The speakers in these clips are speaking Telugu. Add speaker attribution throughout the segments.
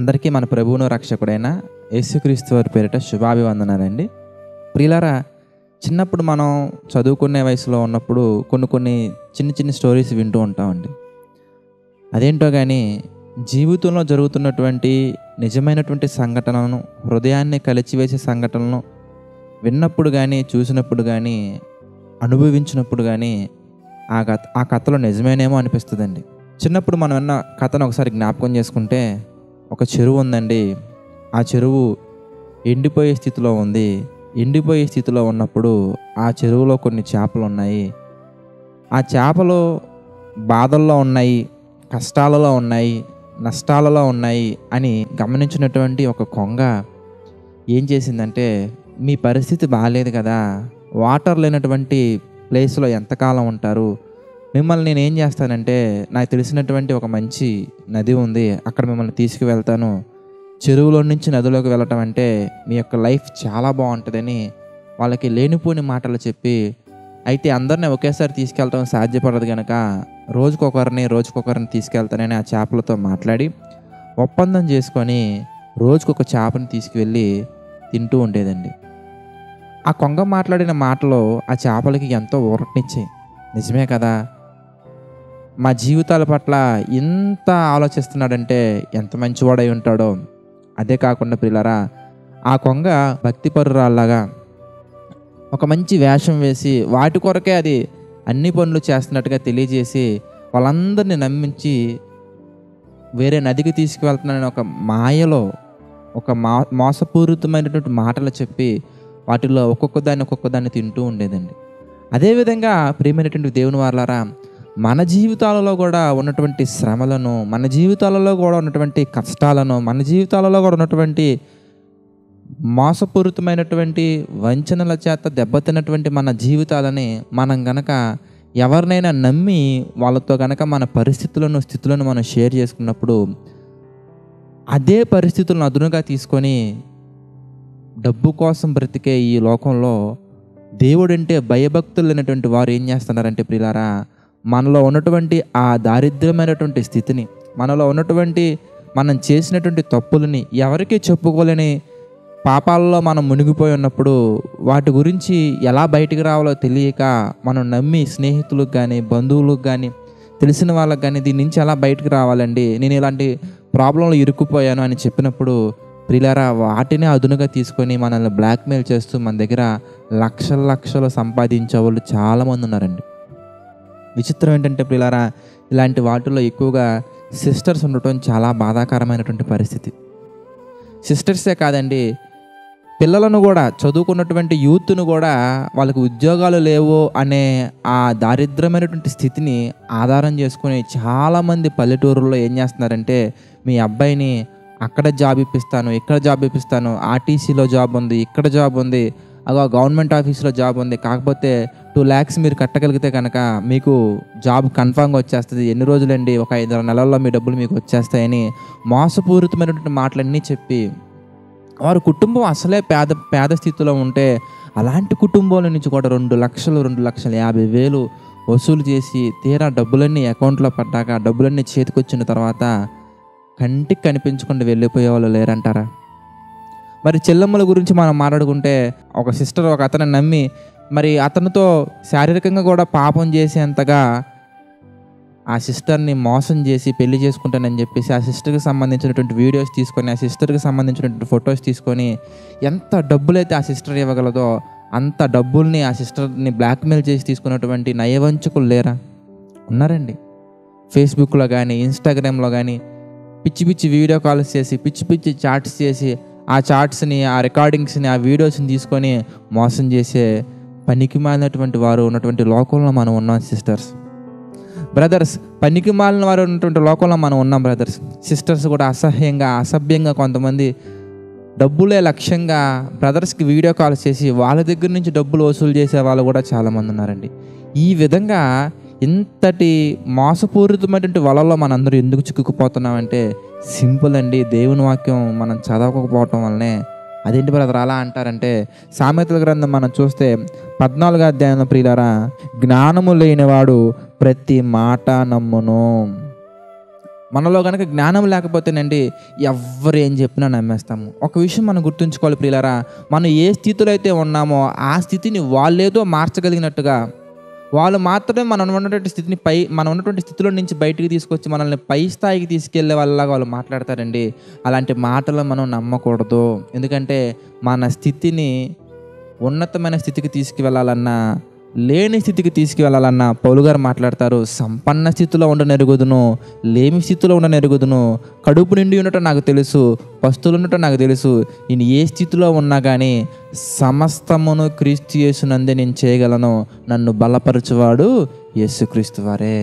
Speaker 1: అందరికీ మన ప్రభువును రక్షకుడైన యేసుక్రీస్తు వారి పేరిట శుభాభివందనాలండి. ప్రియులారా, చిన్నప్పుడు మనం చదువుకునే వయసులో ఉన్నప్పుడు కొన్ని చిన్న స్టోరీస్ వింటూ ఉంటామండి. అదేంటో కానీ జీవితంలో జరుగుతున్నటువంటి నిజమైనటువంటి సంఘటనలను, హృదయాన్ని కలిచివేసే సంఘటనలను విన్నప్పుడు కానీ, చూసినప్పుడు కానీ, అనుభవించినప్పుడు కానీ ఆ కథలో నిజమేనేమో అనిపిస్తుందండి. చిన్నప్పుడు మనం విన్న కథను ఒకసారి జ్ఞాపకం చేసుకుంటే, ఒక చెరువు ఉందండి. ఆ చెరువు ఎండిపోయే స్థితిలో ఉంది. ఎండిపోయే స్థితిలో ఉన్నప్పుడు ఆ చెరువులో కొన్ని చేపలు ఉన్నాయి. ఆ చేపలు బాధల్లో ఉన్నాయి, కష్టాలలో ఉన్నాయి, నష్టాలలో ఉన్నాయి అని గమనించినటువంటి ఒక కొంగ ఏం చేసిందంటే, మీ పరిస్థితి బాగాలేదు కదా, వాటర్ లేనటువంటి ప్లేస్లో ఎంతకాలం ఉంటారు, మిమ్మల్ని నేను ఏం చేస్తానంటే, నాకు తెలిసినటువంటి ఒక మంచి నది ఉంది, అక్కడ మిమ్మల్ని తీసుకువెళ్తాను. చెరువులో నుంచి నదిలోకి వెళ్ళటం అంటే మీ యొక్క లైఫ్ చాలా బాగుంటుందని వాళ్ళకి లేనిపోని మాటలు చెప్పి, అయితే అందరినీ ఒకేసారి తీసుకెళ్ళటం సాధ్యపడదు కనుక రోజుకొకరిని తీసుకెళ్తానని ఆ చేపలతో మాట్లాడి ఒప్పందం చేసుకొని రోజుకొక చేపని తీసుకువెళ్ళి తింటూ ఉండేదండి. ఆ కొంగ మాట్లాడిన మాటలు ఆ చేపలకి ఎంతో ఊరటనిచ్చాయి. నిజమే కదా, మా జీవితాల పట్ల ఇంత ఆలోచిస్తున్నాడంటే ఎంత మంచివాడై ఉంటాడో. అదే కాకుండా ప్రియులారా, ఆ కొంగ భక్తిపరురాల్లాగా ఒక మంచి వేషం వేసి వాటి కొరకే అది అన్ని పనులు చేస్తున్నట్టుగా తెలియజేసి వాళ్ళందరినీ నమ్మించి వేరే నదికి తీసుకువెళ్తున్నానని ఒక మాయలో ఒక మోసపూరితమైనటువంటి మాటలు చెప్పి వాటిలో ఒక్కొక్క దాన్ని తింటూ ఉండేదండి. అదేవిధంగా ప్రియమైనటువంటి దేవుని వారలారా, మన జీవితాలలో కూడా ఉన్నటువంటి శ్రమలను, మన జీవితాలలో కూడా ఉన్నటువంటి కష్టాలను, మన జీవితాలలో కూడా ఉన్నటువంటి మోసపూరితమైనటువంటి వంచనల చేత దెబ్బతిన్నటువంటి మన జీవితాలని మనం గనక ఎవరినైనా నమ్మి వాళ్ళతో గనక మన స్థితులను మనం షేర్ చేసుకున్నప్పుడు, అదే పరిస్థితులను అదునుగా తీసుకొని డబ్బు కోసం బ్రతికే ఈ లోకంలో దేవుడంటే భయభక్తులు లేనటువంటి వారు ఏం చేస్తున్నారంటే ప్రియులారా, మనలో ఉన్నటువంటి ఆ దారిద్ర్యమైనటువంటి స్థితిని, మనలో ఉన్నటువంటి మనం చేసినటువంటి తప్పులని ఎవరికీ చెప్పుకోలేని పాపాలలో మనం మునిగిపోయి ఉన్నప్పుడు వాటి గురించి ఎలా బయటికి రావాలో తెలియక మనం నమ్మి స్నేహితులకు కానీ, బంధువులకు కానీ, తెలిసిన వాళ్ళకి కానీ దీని నుంచి ఎలా బయటికి రావాలండి, నేను ఇలాంటి ప్రాబ్లంలో ఇరుక్కుపోయాను అని చెప్పినప్పుడు ప్రియులారా, వాటినే అదునుగా తీసుకొని మనల్ని బ్లాక్మెయిల్ చేస్తూ మన దగ్గర లక్షలు సంపాదించే వాళ్ళు చాలామంది ఉన్నారండి. విచిత్రం ఏంటంటే ప్రియులారా, ఇలాంటి వాటిల్లో ఎక్కువగా సిస్టర్స్ ఉండటం చాలా బాధాకరమైనటువంటి పరిస్థితి. సిస్టర్సే కాదండి, పిల్లలను కూడా, చదువుకున్నటువంటి యూత్ను కూడా వాళ్ళకి ఉద్యోగాలు లేవు అనే ఆ దారిద్రమైనటువంటి స్థితిని ఆధారం చేసుకుని చాలామంది పల్లెటూరులో ఏం చేస్తున్నారంటే, మీ అబ్బాయిని అక్కడ జాబ్ ఇప్పిస్తాను, ఇక్కడ జాబ్ ఇప్పిస్తాను, ఆర్టీసీలో జాబ్ ఉంది, ఇక్కడ జాబ్ ఉంది, గవర్నమెంట్ ఆఫీస్లో జాబ్ ఉంది, కాకపోతే 2 lakhs మీరు కట్టగలిగితే కనుక మీకు జాబ్ కన్ఫామ్గా వచ్చేస్తుంది, ఎన్ని రోజులండి, ఒక 5 నెలల్లో మీ డబ్బులు మీకు వచ్చేస్తాయని మోసపూరితమైనటువంటి మాటలన్నీ చెప్పి, వారి కుటుంబం అసలే పేద స్థితిలో ఉంటే అలాంటి కుటుంబాల నుంచి కూడా 2,50,000 వసూలు చేసి తీరా డబ్బులన్నీ అకౌంట్లో పడ్డాక, డబ్బులన్నీ చేతికొచ్చిన తర్వాత కంటికి కనిపించకుండా వెళ్ళిపోయే వాళ్ళు లేరంటారా? మరి చెల్లెమ్మల గురించి మనం మాట్లాడుకుంటే, ఒక సిస్టర్ ఒక అతను నమ్మి మరి అతనితో శారీరకంగా కూడా పాపం చేసేంతగా ఆ సిస్టర్ని మోసం చేసి పెళ్లి చేసుకుంటానని చెప్పేసి ఆ సిస్టర్కి సంబంధించినటువంటి వీడియోస్ తీసుకొని, ఆ సిస్టర్కి సంబంధించినటువంటి ఫొటోస్ తీసుకొని ఎంత డబ్బులైతే ఆ సిస్టర్ ఇవ్వగలదో అంత డబ్బుల్ని ఆ సిస్టర్ని బ్లాక్మెయిల్ చేసి తీసుకున్నటువంటి నయవంచకులు లేరా? ఉన్నారండి. ఫేస్బుక్లో కానీ, ఇన్స్టాగ్రామ్లో కానీ పిచ్చి వీడియో కాల్స్ చేసి, పిచ్చి చాట్స్ చేసి, ఆ చాట్స్ని, ఆ రికార్డింగ్స్ని, ఆ వీడియోస్ని తీసుకొని మోసం చేసే పనికి మాలినటువంటి వారు ఉన్నటువంటి లోకంలో మనం ఉన్నాం సిస్టర్స్. బ్రదర్స్, పనికి మాలిన వారు ఉన్నటువంటి లోకంలో మనం ఉన్నాం బ్రదర్స్. సిస్టర్స్ కూడా అసభ్యంగా కొంతమంది డబ్బులే లక్ష్యంగా బ్రదర్స్కి వీడియో కాల్స్ చేసి వాళ్ళ దగ్గర నుంచి డబ్బులు వసూలు చేసే వాళ్ళు కూడా చాలామంది ఉన్నారండి. ఈ విధంగా ఇంతటి మోసపూరితమైనటువంటి వలలో మనందరూ ఎందుకు చిక్కుకుపోతున్నామంటే సింపుల్ అండి, దేవుని వాక్యం మనం చదవకపోవటం వల్లనే. అదేంటి బ్రదర్ అలా అంటారంటే, సామెతల గ్రంథం మనం చూస్తే 14వ అధ్యాయంలో ప్రియులారా, జ్ఞానము లేనివాడు ప్రతి మాట నమ్మును. మనలో కనుక జ్ఞానం లేకపోతేనండి ఎవ్వరు ఏం చెప్పినా నమ్మేస్తాము. ఒక విషయం మనం గుర్తుంచుకోవాలి ప్రియులారా, మనం ఏ స్థితిలో అయితే ఉన్నామో ఆ స్థితిని వాళ్ళేదో మార్చగలిగినట్టుగా, వాళ్ళు మాత్రమే మనం ఉన్నటువంటి స్థితిలో నుంచి బయటికి తీసుకొచ్చి మనల్ని పై స్థాయికి తీసుకెళ్లే వాళ్ళలాగా వాళ్ళు మాట్లాడతారండి. అలాంటి మాటలు మనం నమ్మకూడదు. ఎందుకంటే మన స్థితిని ఉన్నతమైన స్థితికి తీసుకువెళ్ళాలన్నా, లేని స్థితికి తీసుకువెళ్ళాలన్నా పౌలు గారు మాట్లాడతారు, సంపన్న స్థితిలో ఉండనెరుగుదును, లేమి స్థితిలో ఉండనెరుగుదును, కడుపు నిండి ఉండటం నాకు తెలుసు, పస్తులు ఉండటం నాకు తెలుసు, నేను ఏ స్థితిలో ఉన్నా కానీ సమస్తమును క్రీస్తు యేసునందే నేను చేయగలను, నన్ను బలపరచువాడు యేసుక్రీస్తు వారే.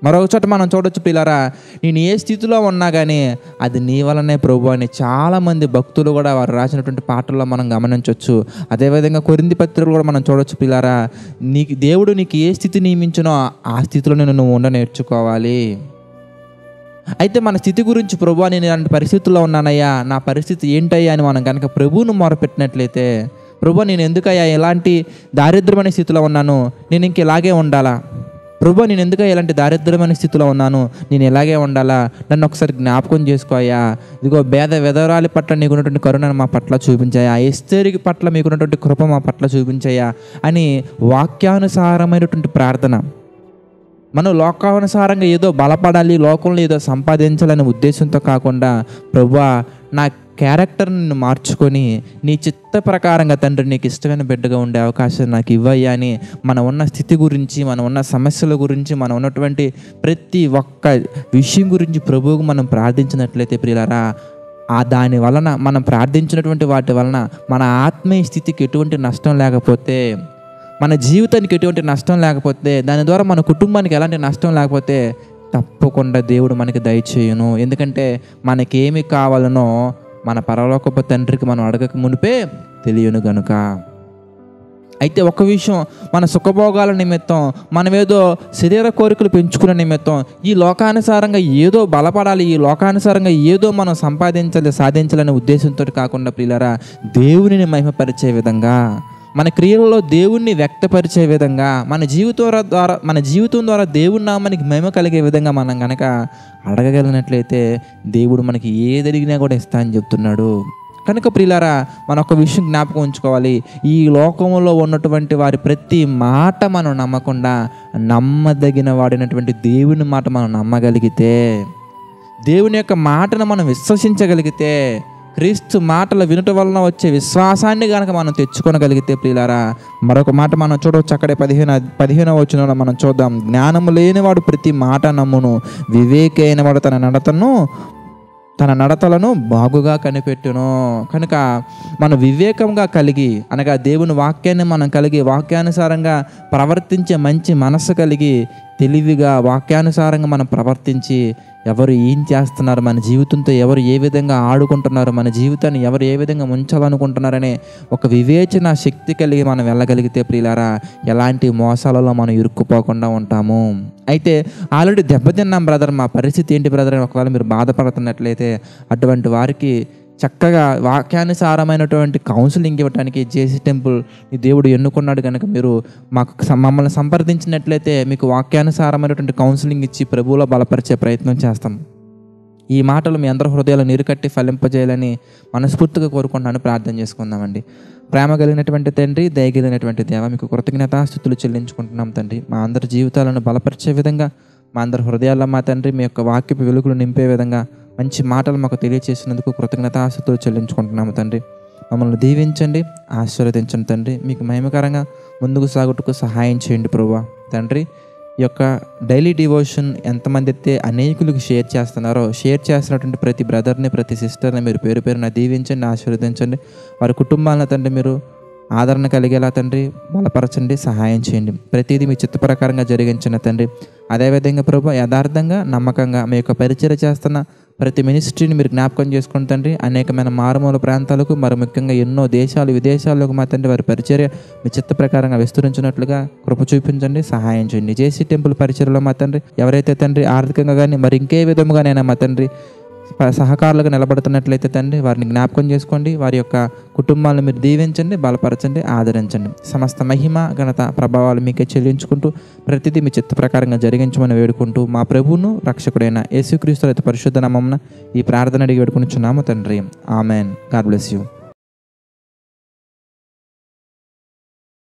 Speaker 1: మరొక చోట మనం చూడొచ్చు ప్రియులారా, నేను ఏ స్థితిలో ఉన్నా కానీ అది నీ వలనే ప్రభు అని చాలామంది భక్తులు కూడా వారు రాసినటువంటి పాటల్లో మనం గమనించవచ్చు. అదేవిధంగా కొరింథీ పత్రికలు కూడా మనం చూడొచ్చు ప్రియులారా, దేవుడు నీకు ఏ స్థితి నియమించినో ఆ స్థితిలో నువ్వు ఉండ నేర్చుకోవాలి. అయితే మన స్థితి గురించి, ప్రభు నేను ఇలాంటి పరిస్థితుల్లో ఉన్నానయ్యా, నా పరిస్థితి ఏంటయ్యా అని మనం కనుక ప్రభువును మొరపెట్టినట్లయితే, ప్రభు నేను ఎందుకయ్యా ఎలాంటి దారిద్ర్యమైన స్థితిలో ఉన్నాను, నేను ఇంక ఇలాగే ఉండాలా, ప్రభు నేను ఎందుకు ఇలాంటి దారిద్ర్యమైన స్థితిలో ఉన్నాను, నేను ఎలాగే ఉండాలా, నన్ను ఒకసారి జ్ఞాపకం చేసుకోయా, ఇదిగో విధవరాలి పట్ల నీకున్నటువంటి కరుణను మా పట్ల చూపించాయా, ఎస్తేరుకి పట్ల మీకున్నటువంటి కృప మా పట్ల చూపించాయా అని వాక్యానుసారమైనటువంటి ప్రార్థన. మనం లోకానుసారంగా ఏదో బలపడాలి, లోకంలో ఏదో సంపాదించాలనే ఉద్దేశంతో కాకుండా, ప్రభువా నా క్యారెక్టర్ని మార్చుకొని నీ చిత్త ప్రకారంగా తండ్రి నీకు ఇష్టమైన బిడ్డగా ఉండే అవకాశం నాకు ఇవ్వయ్యా అని మనం ఉన్న స్థితి గురించి, మనం ఉన్న సమస్యల గురించి, మనం ఉన్నటువంటి ప్రతి ఒక్క విషయం గురించి ప్రభువుకు మనం ప్రార్థించినట్లయితే ప్రియులారా, దాని వలన మనం ప్రార్థించినటువంటి వాటి వలన మన ఆత్మీయ స్థితికి ఎటువంటి నష్టం లేకపోతే, మన జీవితానికి ఎటువంటి నష్టం లేకపోతే, దాని ద్వారా మన కుటుంబానికి ఎలాంటి నష్టం లేకపోతే తప్పకుండా దేవుడు మనకి దయచేయును. ఎందుకంటే మనకేమి కావాలనో మన పరలోకపు తండ్రికి మనం అడగక మునిపే తెలియను గనుక. అయితే ఒక విషయం, మన సుఖభోగాల నిమిత్తం, మనమేదో శరీర కోరికలు పెంచుకునే నిమిత్తం, ఈ లోకానుసారంగా ఏదో బలపడాలి, ఈ లోకానుసారంగా ఏదో మనం సాధించాలనే ఉద్దేశంతో కాకుండా ప్రియులారా, దేవునిని మహిమపరిచే విధంగా, మన క్రియలలో దేవుణ్ణి వ్యక్తపరిచే విధంగా, మన జీవితం ద్వారా దేవుని నామానికి మహిమ కలిగే విధంగా మనం కనుక అడగగలిగినట్లయితే దేవుడు మనకి ఏది అడిగినా కూడా ఇస్తా అని చెప్తున్నాడు. కనుక ప్రియులారా, మన ఒక విషయం జ్ఞాపకం ఉంచుకోవాలి, ఈ లోకంలో ఉన్నటువంటి వారి ప్రతి మాట మనం నమ్మకుండా నమ్మదగిన వాడినటువంటి దేవుని మాట మనం నమ్మగలిగితే, దేవుని యొక్క మాటను మనం విశ్వసించగలిగితే, క్రీస్తు మాటలు వినటం వలన వచ్చే విశ్వాసాన్ని కనుక మనం తెచ్చుకోగలిగితే ప్రియులారా, మరొక మాట మనం చూడవచ్చు. అక్కడే 15వ వచనంలో మనం చూద్దాం, జ్ఞానము లేనివాడు ప్రతి మాట నమ్మును, వివేకైన వాడు తన నడతలను బాగుగా కనిపెట్టును. కనుక మనం వివేకంగా కలిగి, అనగా దేవుని వాక్యాన్ని మనం కలిగి, వాక్యానుసారంగా ప్రవర్తించే మంచి మనస్సు కలిగి, తెలివిగా వాక్యానుసారంగా మనం ప్రవర్తించి, ఎవరు ఏం చేస్తున్నారు, మన జీవితంతో ఎవరు ఏ విధంగా ఆడుకుంటున్నారు, మన జీవితాన్ని ఎవరు ఏ విధంగా ఉంచాలనుకుంటున్నారనే ఒక వివేచన శక్తి కలిగి మనం వెళ్ళగలిగితే ప్రియులారా, ఎలాంటి మోసాలలో మనం ఇరుక్కుపోకుండా ఉంటాము. అయితే ఆల్రెడీ దెబ్బతిన్నాం బ్రదర్, మా పరిస్థితి ఏంటి బ్రదర్ అని ఒకవేళ మీరు బాధపడుతున్నట్లయితే, అటువంటి వారికి చక్కగా వాక్యానుసారమైనటువంటి కౌన్సిలింగ్ ఇవ్వడానికి జేసీ టెంపుల్ ఈ దేవుడు ఎన్నుకున్నాడు. కనుక మీరు మమ్మల్ని సంప్రదించినట్లయితే మీకు వాక్యానుసారమైనటువంటి కౌన్సిలింగ్ ఇచ్చి ప్రభువులో బలపరిచే ప్రయత్నం చేస్తాం. ఈ మాటలు మీ అందరి హృదయాలు నీరు కట్టి ఫలింపజేయాలని మనస్ఫూర్తిగా కోరుకుంటున్నాను. ప్రార్థన చేసుకుందామండి. ప్రేమ కలిగినటువంటి తండ్రి, దయగలిగినటువంటి దేవ, మీకు కృతజ్ఞతాస్తుతులు చెల్లించుకుంటున్నాం తండ్రి. మా అందరి జీవితాలను బలపరిచే విధంగా, మా అందరి హృదయాల్లో మా తండ్రి మీ యొక్క వాక్యపు వెలుగులు నింపే విధంగా మంచి మాటలు మాకు తెలియచేసినందుకు కృతజ్ఞతాస్తుతులు చెల్లించుకుంటున్నాము తండ్రి. మమ్మల్ని దీవించండి, ఆశీర్వదించండి తండ్రి. మీకు మహిమకరంగా ముందుకు సాగుటకు సహాయం చేయండి ప్రభువా తండ్రి. ఈ యొక్క డైలీ డివోషన్ ఎంతమంది అయితే అనేకులకు షేర్ చేస్తున్నారో, షేర్ చేస్తున్నటువంటి ప్రతి బ్రదర్ని, ప్రతి సిస్టర్ని మీరు పేరు పేరున దీవించండి, ఆశీర్వదించండి. వారి కుటుంబాలను తండ్రి మీరు ఆదరణ కలిగేలా తండ్రి బలపరచండి, సహాయం చేయండి. ప్రతిదీ మీ చిత్త ప్రకారంగా జరిగించిన తండ్రి. అదేవిధంగా ప్రభు యథార్థంగా, నమ్మకంగా మీ యొక్క పరిచర్య చేస్తున్న ప్రతి మినిస్ట్రీని మీరు జ్ఞాపకం చేసుకుని తండ్రి, అనేకమైన మారుమూల ప్రాంతాలకు, మరి ముఖ్యంగా ఎన్నో దేశాలు విదేశాలకు మా తండ్రి వారి పరిచర్య మీ చిత్త ప్రకారంగా విస్తరించినట్లుగా కృప చూపించండి, సహాయం చేయండి. జేసీ టెంపుల్ పరిచర్యలో మా తండ్రి ఎవరైతే తండ్రి ఆర్థికంగా కానీ మరి ఇంకే విధముగానైనా మా తండ్రి సహకారులుగా నిలబడుతున్నట్లయితే తండ్రి వారిని జ్ఞాపకం చేసుకోండి. వారి యొక్క కుటుంబాలను మీరు దీవించండి, బలపరచండి, ఆదరించండి. సమస్త మహిమ ఘనత ప్రభావాలు మీకే చెల్లించుకుంటూ ప్రతిదీ మీ చిత్త ప్రకారంగా జరిగించమని వేడుకుంటూ మా ప్రభువును రక్షకుడైన యేసుక్రీస్తు పరిశుద్ధ నామమున ఈ ప్రార్థన అడిగి వేడుకొనిచున్నాము తండ్రి. ఆమెన్. God bless you.